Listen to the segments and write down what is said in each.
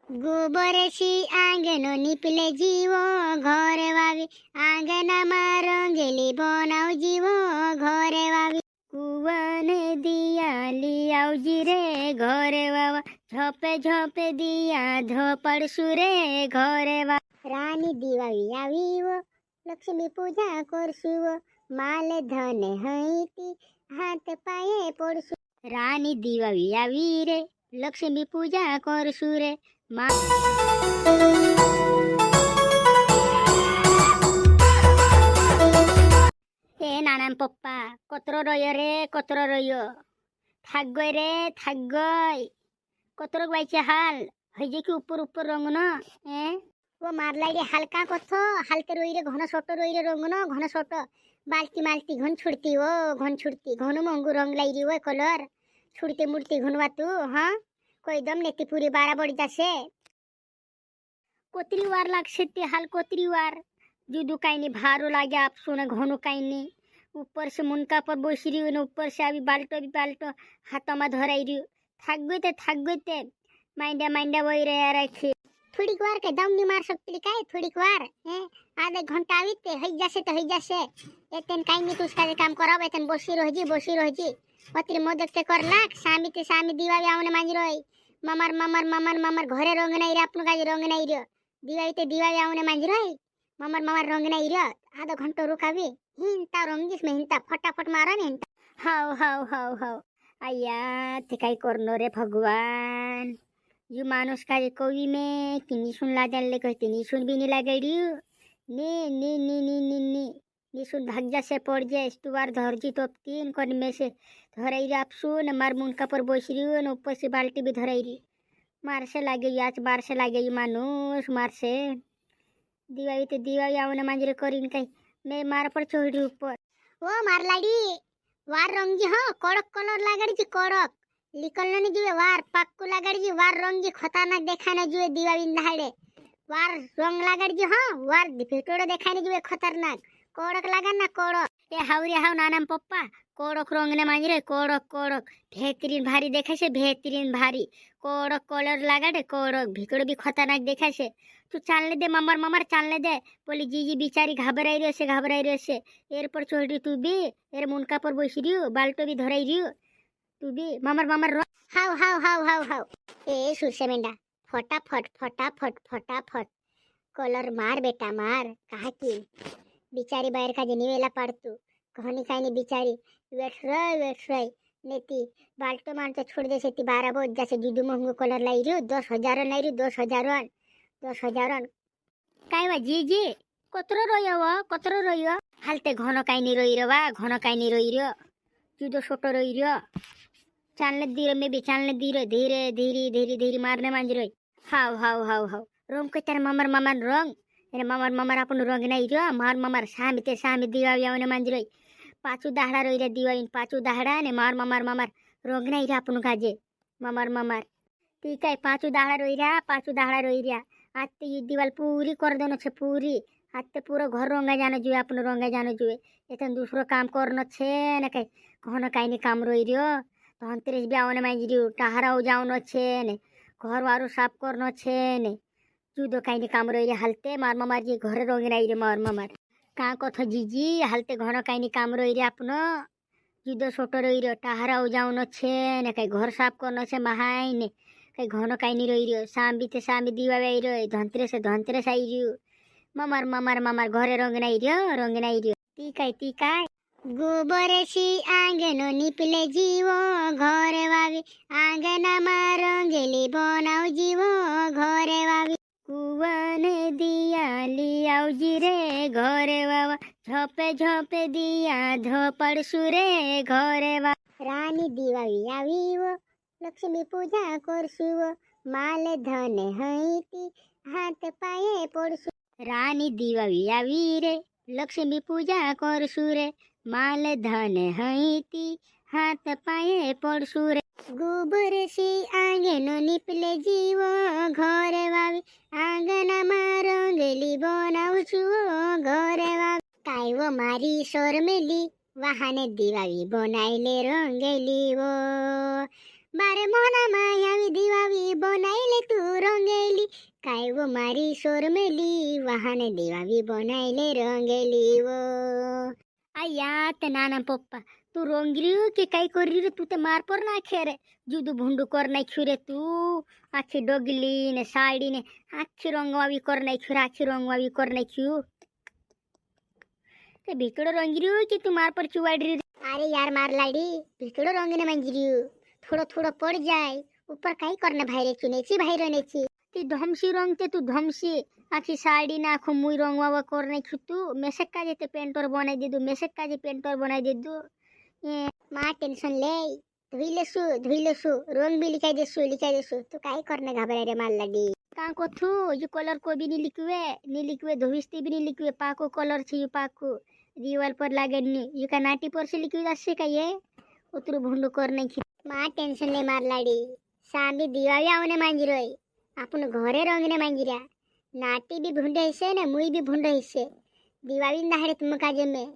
गोबरशी आंगनो निपले जीवो घरे वावी आंगनाમાં રંગેલી બનાવ જીવો ઘરે વાવી કુવાને દિયા લઈ આવજી રે ઘરે વાવા ઝપે ઝપે દિયા ધપડશું રે ઘરે વા રાની દિવાળી આવી વો લક્ષ્મી પૂજા કરશું વો માલ ધન હૈતી હાથ પાયે પડશું રાની દિવાળી આવી રે લક્ષ્મી પૂજા કરશું રે એ નાના પપ્પા કતરો રહ્યો રે કતરો રહ્યો થાગોય રે થાગોય કતરો વાઈছে હાલ હઈ કે ઉપર ઉપર રંગ ન એ ও মারলাইরে হালকা কত হালতে রইরে ঘন ছোট রইরে রঙ ন ঘন ছোট বালতি মালতি ঘন ছুড়তি ও ঘন ছুড়তি ঘন মঙ্গু রং লাইরি ও কলর ছুড়তে মুড়তি ঘনবা তু হ্যাঁ কই দম নেতি পুরি বাড়া বড়ি যাচ্ছে कोतरी वार लागसे ते हाल कोतरी वार जुदू काईनी भारो लागे आप सोना घनो काईनी ऊपर से मुनका पर बसी रही ने ऊपर से अभी बाल्टो हाथ में धराई रही थक गए ते माइंडा माइंडा वही रहे रखी थोड़ी वार के दम नहीं मार सकती काय थोड़ी वार हैं आधे घंटा आवी ते हई जासे एतन काईनी तुस का काम कराव एतन बसी रहजी पत्री मदद से कर लाख सामी ते सामी दीवावी आवने मांज रही ममर घरे रंग नहीं रे आपन काज रंग नहीं रे दिवाळी ते दिवाळी आवने मांज रही ममर रंग नहीं रे आधा घंटा रुकावी हिंता रंगीस में हिंता फटाफट मारा ने हिंता हाव आया ते काय करनो रे भगवान यू मानुस का कोई में किनी सुन ला जान कहते नी सुन भी नहीं लागेड़ी नी सुन भाग जा से पड़ जाए तुवार धरजी तो तीन कर में से धराई आप सुन मार मुनका पर बस रही न ऊपर से बाल्टी भी धराई रही मार से लागे आज बार से लागे मानुस मार से दिवाळी आवने मांजरे करीन कहीं मैं मार पर चढ़ी ऊपर ओ मार लाडी वार रंगी हाँ कड़क कलर लागाड़ी जी कड़क लिकल नहीं जुए वार पक्कू लागाड़ी जी वार रंगी खतरनाक देखाने जुए दिवाळी नहाड़े वार रंग लागाड़ी जी हाँ वार भेटोड़ो देखाने जुए खतरनाक कड़क लगा ना कड़क ये हावरी हाव नाना पप्पा कड़क रंग ने मांजरे कड़क बेहतरीन भारी देखा से बेहतरीन भारी कड़क कलर लगा दे कड़क भिकड़ भी खतरनाक देखा से तू चालने दे ममर चालने दे बोली जी बिचारी घबराई रही से एर पर चढ़ रही तू भी एर मुनका पर बस रही बाल्टो भी धराई रही तू भी ममर हाव ए सुरसे मेंढा फटाफट कलर मार बेटा मार कहा की बिचारी बाहेर का निवेला पाडतू कहनी काय नहीं बिचारी वेट रही नेती बाल्टो मारतो छोड़ दे ती 12 बोझ जैसे जुदू महंगो कलर लाई रही 10,000 लाई रही 10,000 काय वा जी कतरो रोयो हालते घन काय नहीं रोई वा घन काय नहीं रोई रो जुदो छोटो रोई रो चालने दी में भी चालने दी रो धीरे मारने मांज रही हाव रोम के तार ममर रंग એને મમર આપણું રંગ નહીં રહ્યો માર સામી દિવાળી આવને માંજ રહી પાછું દાહડા રોઈ રે દિવાળી પાછું દાહડા ને માર રંગ નહીં રહ્યો આપણું કાજે મમર તી કઈ પાછું દાહડા રોઈ રહ્યા આજ તે દિવાલ પૂરી કરી દેનો છે પૂરી આજ તે પૂરો ઘર રંગા જાનો જોઈએ આપણું રંગા જાનો જોઈએ એતન દૂસરો કામ કરનો છે ને કઈ ઘણો કાંઈ કામ રોઈ રહ્યો ધનતેરસ બી આવને માંજ રહ્યું ટાહરાઓ જવાનો છે ને ઘર વાળું સાફ કરનો છે ને जुदो कहीं काम रही हालते मार ममार जी घर रंगे नहीं रे मार ममार कहाँ कथ जीजी हालते घन कहीं काम रही रे आपनो जुदो छोटो रही रो टाहरा जाऊन छे ने कहीं घर साफ करना छे महाई ने कहीं घन कहीं रही रो सामी दीवा आई रो धनतेरस आई रो ममार घरे रंग नहीं रो ती काय गोबरशी आंगनो निपले जीवो घरे वावी आंगनाમાં રંગેલી બનાવ જીવો ઘરે વાવી કુવાને દિયા લઈ આવજી રે ઘરે વાવા ઝપે દિયા ધપડશું રે ઘરે વા રાની દિવાળી આવી વો લક્ષ્મી પૂજા કરશું વો માલ ધન હૈતી હાથ પાયે પડશું રાની દિવાળી આવી રે લક્ષ્મી પૂજા કરશું રે માલ ધન હૈતી હાથ પાયે પડશું રે गोबरशी आंगनो निपले जीवो घरे वावी आंगनाમાં રંગેલી બનાવું છું ઘરે વાવી કાઈ વો મારી શોરમેલી વાહને દિવાળી બનાઈલે રંગેલી વો बारे मोहना मायावी दिवावी बनाइले तू रंगेली काय वो मारी शोरमेली वाहन दिवावी बनाइले रंगेली वो आया ते नाना पप्पा तू रंगली की काय करी रे तू ते मार पर ना खेरे जुदू भुंडू कर नाही छुरे तू आखी डोगली ने साडी ने आखी रंगवावी कर नाही छुरे आखी रंगवावी कर नाही छू ते भिकड़ो रंगरी की तू मार पर चुवाड़ी अरे यार मार लाड़ी भिकड़ो रंगने मंजरी थोड़ा थोड़ा पड़ जाए ऊपर काई करना भाई चुनेची भाई रनेची ती धमसी रंगते तू धमसी आखी साड़ी ना आखो मुई रंगवा कर नहीं छु तू मेसेक का जेते पेंटर बनाई दे दू मेसेक का जे पेंटर बनाई दे दू ये मां टेंशन ले धुई लेसु रंग भी लिखाई देसु तू काई करने घबरा रे मार लाड़ी का को थू ये कलर को भी नहीं लिखवे धोविस्ती भी नहीं लिखवे पाको कलर छे यू पाको दीवाल पर लागे नहीं यू का नाटी पर से लिखवी आसे का ये उतरू भुंडू कर नहीं खी मां टेंशन ले मार लाड़ी सामी दिवाळी आवने मांजिरोय आपण घरे रंगने मांजिरा नाटी भी भुंडे हिसे ने मुई भी भुंडे हिसे दिवाळी दाहडे तुम काजे में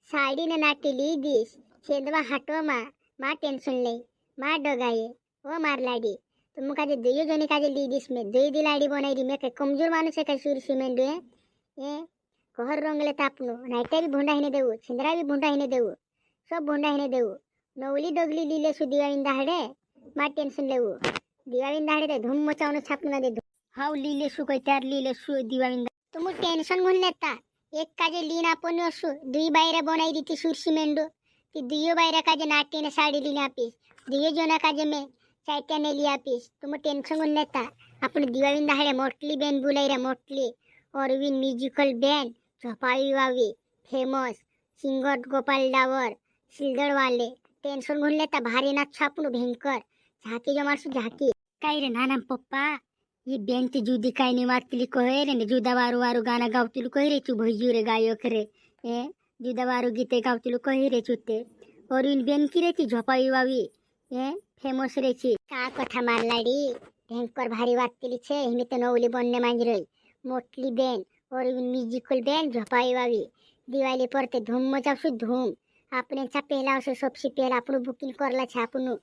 साड़ी ने नाटी ली दिस छेदवा हटो मां टेंशन ले मां डगाये ओ मार लाड़ी तुम काजे दुयो जने काजे ली दिस में दुई दिलाड़ी बनाई री मैं के कमजोर मानुस है का सूर सीमेंट है ए घर रंगले तापनो नाइटा भी भुंडा हिने देऊ छिंदरा भी भुंडा हिने देऊ सब भुंडा हिने देऊ नवली डोगली लीले सु दिवाळी दाहडे मां टेंशन लेऊ दिवाळी दाहडे ते धूम मचावनो छापना दे हाव लीले सु काय त्यार लीले सु दिवाळी तुम टेंशन घेऊन नेता एक काजे लीन आपण असु दुई बायरा बनाई दी सूर सीमेंट ती दुयो बायरा काजे नाटी ने साड़ी लीने आपीस दुयो जना काजे में चाइटा ने लिया पीस तुम टेंशन घेऊन नेता आपण दिवाळी दाहडे मोटली बेन बुलाईरा मोटली ऑरविन म्युजिकल बैंड झोपाळी वावी फेमस सिंगर गोपाल डावर सिलदड़ वाले टेंशन घेऊन लेता भारी नाच छापणू भयंकर झाकी जो मारसू झाकी काय रे नाना पप्पा ये बेन ते जुदी काय नहीं वातली कहे रे ने जुदा वारू वारू गाना गावतलू कहे रे चू भैजू रे गायक रे ए जुदा वारू गीते गावतलू कहे रे चुते ऑरविन बेन की रे ती झोपाळी वावी ए फेमस रे ची का कथा मारलाडी भयंकर भारी वातली छे हिने तो नवली बनने मांगी रही मोटली बेन और म्यूजिकल बैंड झोपाई वावी दिवाली पर ते धूम मचावसु धूम आपने चा पहला असो सबसे पहला आपनु बुकिंग करला छे आपनु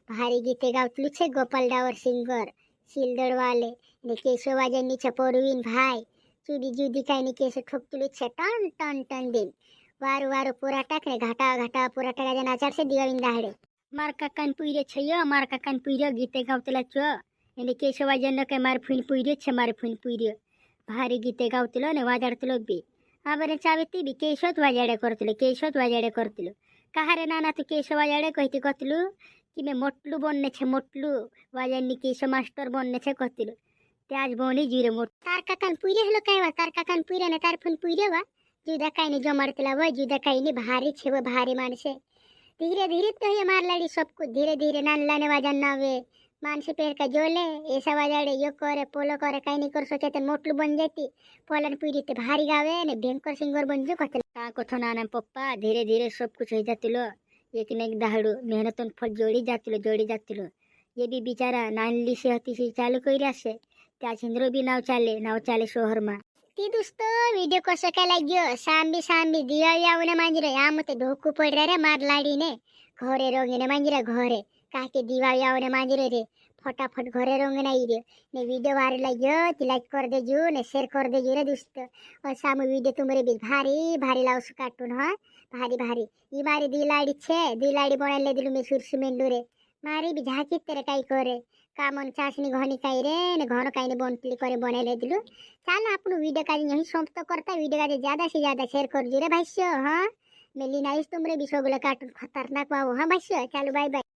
भारी गीते गावतलू छे गोपाल डावर सिंगर सिलदड़ वाले ने केसो वाजनी छे परवीन भाई जुदी जुदी काय ने केसो ठोकतलू छे टन टन टन दिन वारू वारू पूरा टाकने घाटा घाटा पूरा टाका नाचार छे दिवाळी दाहडे मार काकान पुइरे छे य मार काकान पुइरे गीते गावतला छ ने केसो वाजन के मार फुइन पुइरे छे मार फुइन पुइरे भारी गीते गावतलो ने वाजाडतलो बी आबरे चावेती बी केशोत वाजाडे करतलो कहारे नाना तू केशो वाजाडे कहती कतलू कि मैं मोटलू बनने छे मोटलू वाजानी केशो मास्टर बनने छे कतलू ते आज बोनी जीरे मोट तार काकान पुइरे हलो काय वा तार काकान पुइरे ने तार फुन पुइरे वा जुदा काय ने जमरतला वा जुदा काय ने भारी छे वो भारी मानसे धीरे धीरे तो ये मार लाड़ी सब कुछ धीरे धीरे नानला ने वाजन नावे मानसी पेड़ का जोले ऐसा वाजाड़े यो करे पोलो करे कहीं नहीं कर सोचे तो मोटलू बन जाती पोलन पीड़ी ते भारी गावे ने भयंकर सिंगर बन जो कतल का को नाना पप्पा धीरे धीरे सब कुछ हो जातलो एक ने एक दहाड़ू मेहनतन फल जोड़ी जातलो ये भी बिचारा नानली से हती से चालू करी से त्या छिंद्रो भी नाव चाले शोहर में ती दोस्तों वीडियो कसो काय लाग्यो सांबी दिवाळी आवने मांजरे या मते धोकू पड़ रे मार लाड़ी ने घरे रंगीने मांजरे घरे काके दिवाळी आवने मांजरे रे फटाफट घरे रंग नहीं रे ने वीडियो वायरल लाग्यो ती लाइक कर देजो ने शेयर कर देजो रे दोस्त और सामू वीडियो तुमरे भी भारी लाउस कार्टून ह भारी ई मारी दिलाड़ी छे दिलाड़ी बनाले दिलु में सुरसु मेंडू रे मारी भी झाकी तेरे काई करे कामन चासनी घनी काई रे ने घन काई ने बनतली करे बनाले दिलु चल आपण वीडियो का यही समाप्त करता वीडियो का ज्यादा से ज्यादा शेयर कर जो रे भाईसो हां मेली नाइस तुमरे भी सगळे कार्टून खतरनाक बाबू हां भाईसो चलो बाय बाय।